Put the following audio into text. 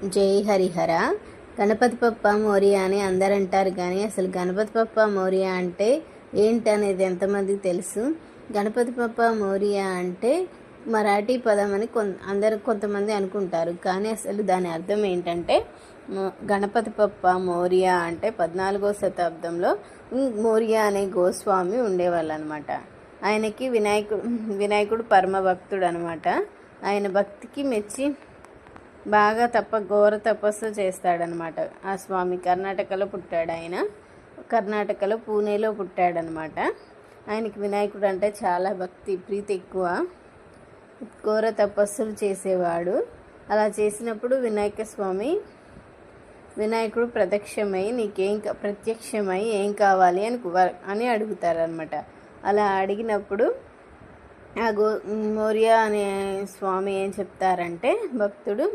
జై హరిహర. గణపతి బప్ప మోరియా అని అందరు అంటారు, కానీ అసలు గణపతి బప్ప మోరియా అంటే ఏంటి అనేది ఎంతమందికి తెలుసు? గణపతి బప్ప మోరియా అంటే మరాఠీ పదం అని కొంతమంది అనుకుంటారు, కానీ అసలు దాని అర్థం ఏంటంటే గణపతి బప్ప మోరియా అంటే 14వ శతాబ్దంలో మోరియా అనే గోస్వామి ఉండేవాళ్ళు అనమాట. ఆయనకి వినాయకుడు పరమ భక్తుడు అనమాట. ఆయన భక్తికి మెచ్చి బాగా ఘోర తపస్సు చేస్తాడనమాట. ఆ స్వామి కర్ణాటకలో పుట్టాడు. ఆయన కర్ణాటకలో పూణేలో పుట్టాడనమాట. ఆయనకి వినాయకుడు అంటే చాలా ప్రీతి ఎక్కువ. ఘోర తపస్సులు చేసేవాడు. అలా చేసినప్పుడు వినాయకుడు ప్రత్యక్షమై ఏం కావాలి అని అడుగుతారనమాట. అలా అడిగినప్పుడు ఆ మోరియా అనే స్వామి ఏం చెప్తారంటే, భక్తుడు